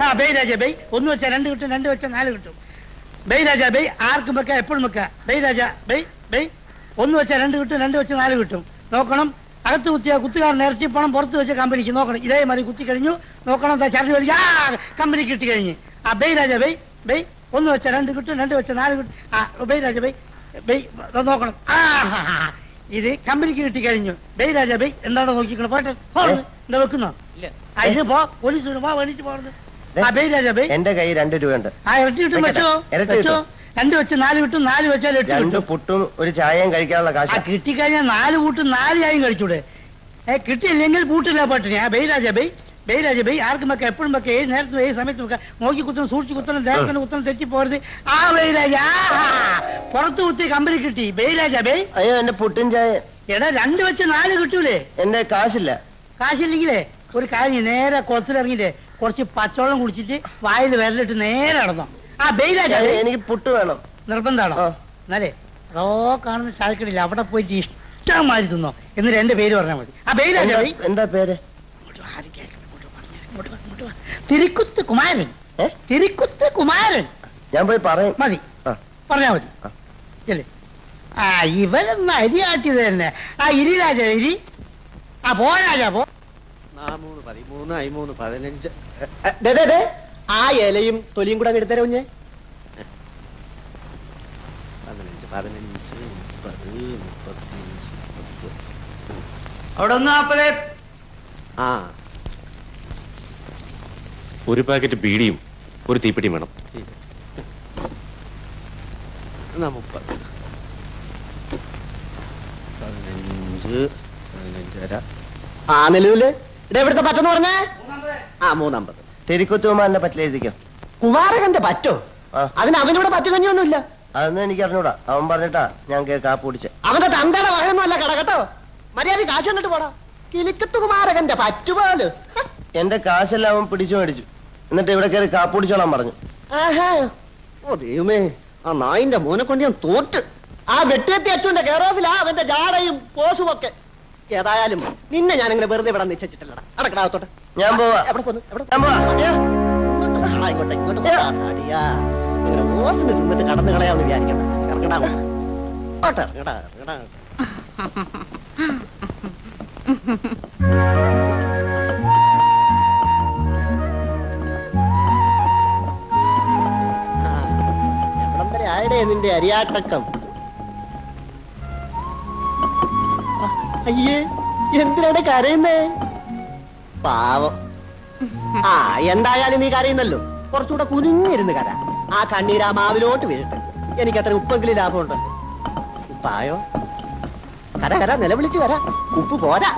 ആ bye Raja by. 1 വെച്ചാൽ 2 കിട്ടും, 2 വെച്ചാൽ 4 കിട്ടും. Bye Raja bye. ആർക്കും വെക്കാം, എപ്പോഴും വെക്കാം. By Raja bye by. 1 വെച്ചാൽ 2 കിട്ടും, 2 വെച്ചാൽ 4 കിട്ടും. നോക്കണം, അകത്ത് കുത്തിയ കുത്തുകാരൻ ഇറച്ചി പണം പുറത്ത് വെച്ച കമ്പനിക്ക് നോക്കണം. ഇതേമാതിരി കുത്തി കഴിഞ്ഞു. നോക്കണം, ചരട് വലിയ കമ്പനി കിട്ടി കഴിഞ്ഞ്. ആ ബൈ രാജ ബൈ ബൈ. 1 വെച്ചാൽ 2 കിട്ടും, 2 വെച്ചാൽ 4 കിട്ടും. ആ ബൈ രാജ ബൈ ബൈ. നോക്കണം, ഇത് കമ്പനിക്ക് കിട്ടി കഴിഞ്ഞു. Bye Raja bye. എന്താണോ നോക്കിക്കണം, പോട്ടെ. എന്താ വെക്കുന്നോ? അതിന് പോ, പോലീസ് പോ, വേണിച്ച് പോകരുത്. ആ ബൈ രാജ ബൈ. എന്റെ കൈ 2 രൂപയുണ്ട്. ആ ഇരട്ടി കിട്ടും, വെച്ചോ വെച്ചോ. 2 വെച്ചാൽ 4 കിട്ടും, 4 വെച്ചാൽ 8 2 പുട്ടും ഒരു ചായയും കഴിക്കാനുള്ള കാശ്. കിട്ടിക്കഴിഞ്ഞാൽ 4 കൂട്ടും 4 ചായയും കഴിച്ചൂടെ? കിട്ടിയില്ലെങ്കിൽ പൂട്ടില്ല പട്ടിണി. ആ bye Raja bye bye Raja bye. ആർക്കും വെക്കാം, എപ്പോഴും വെക്കാം, ഏത് നേരത്തും ഏത് സമയത്തും വെക്കാം. നോക്കി കുത്തണം, സൂക്ഷിച്ച് കുത്തണം, ദേഹത്തിന് കുത്തണം, തെറ്റി പോരുത്. ആ ബൈ രാജ. പുറത്ത് കുത്തി കമ്പനി കിട്ടി. Bye Raja bye. അയ്യോ, എന്റെ പുട്ടും ചായ. എടാ 2 വെച്ച് 4 കിട്ടൂലേ? എന്റെ കാശില്ല. കാശില്ലെങ്കിലേ ഒരു കാര്യം, നേരെ കുളത്തിലിറങ്ങിയില്ലേ കുറച്ച് പച്ചവെള്ളം കുടിച്ചിട്ട് വായിൽ വിരലിട്ട് നേരെ നടന്നോ. ആ ബൈ രാജ. എനിക്ക് പുട്ട് വേണം. നിർബന്ധമാണോ? എന്നാലേ അതോ കാണുന്ന ചായക്കടില്ല, അവിടെ പോയിട്ട് ഇഷ്ടമാതിരി തിന്നോ, എന്നിട്ട് എന്റെ പേര് പറഞ്ഞാൽ മതി. ആ ബൈ രാജ. എന്താ പേര്? തിരുക്കുത്ത് കുമാരൻ. തിരുക്കുത്ത് കുമാരൻ. ഞാൻ പോയി പറയും. മതി, പറഞ്ഞാ മതി. ചെല്ലേ. ആ ഇവരെന്നാ അരി ആട്ടിയത് തന്നെ. ആ ഇരി രാജ ഇരി. ആ പോ രാജ പോ. 13, 13, 15. ആ ഇലയും തൊലിയും കൂടെ എടുത്തരോ ഞാൻ. 15, 15, 30, 35. അവിടെ ഒന്ന് 40. ആ ഒരു പാക്കറ്റ് ബീഡിയും ഒരു തീപ്പെട്ടിയും വേണം. 30, 15, 15. ആ നിലവില് ഇവിടെ എവിടുത്തെ പറ്റെന്ന് പറഞ്ഞേ? ആ 350. തിരുക്കുത്തുമാന്റെ പറ്റിലെഴുതിക്കോ. കുമാരകന്റെ പറ്റോ? അതിന് അവനിവിടെ പറ്റുകഞ്ഞൊന്നുമില്ല. അതൊന്നും എനിക്ക് അറിഞ്ഞൂടാ. അവൻ പറഞ്ഞിട്ടാ ഞാൻ കാപ്പ് കുടിച്ചേ. അവന്റെ തന്തയുടെ വകയൊന്നുമല്ല കട കേട്ടോ. മര്യാദ കാശ് എന്നിട്ട് പോടാ. കിലിക്കത്ത് കുമാരകന്റെ പറ്റുപോല്. എന്റെ കാശെല്ലാം അവൻ പിടിച്ചു മേടിച്ചു. എന്നിട്ട് ഇവിടെ കയറി കാപ്പ് കുടിച്ചോളാൻ പറഞ്ഞു. ഓ ദൈവമേ, ആ നായിന്റെ മോനെ കൊണ്ട് ഞാൻ തോറ്റ്. ആ വെട്ടിയെത്തി അച്ഛന്റെ കെയറോഫിലാ അവന്റെ ജാടയും പോസും ഒക്കെ. ഏതായാലും നിന്നെ ഞാനിങ്ങനെ വെറുതെ ഇവിടെ നിശ്ചയിച്ചിട്ടില്ലടാ. അടക്കടാത്തോട്ടെ. ഞാൻ പോവാ. എവിടെ പോന്നു? ഞാൻ പോവാ. ഇങ്ങോട്ടെ ഇങ്ങോട്ട് ഇങ്ങനെ ഓസിന് നിന്നിട്ട് കടന്നു കളയാന്ന് വിചാരിക്കണം. ഇറങ്ങടാ ഇറങ്ങടാ ഇറങ്ങടാ. എവിടം വരെ ആയിടേ നിന്റെ അരിയാട്ടക്കം? അയ്യേ, എന്തിനാണ് കരയുന്നേ? പാവം. ആ എന്തായാലും നീ കരയുന്നല്ലോ, കുറച്ചുകൂടെ കുനിഞ്ഞിരുന്ന് കര. ആ കണ്ണീരാ മാവിലോട്ട് വീഴട്ടെ. എനിക്ക് അത്ര ഉപ്പെങ്കിലും ലാഭമുണ്ടല്ലോ. ഉപ്പായോ? കര കര, നിലവിളിച്ചു കര. ഉപ്പ് പോരാ.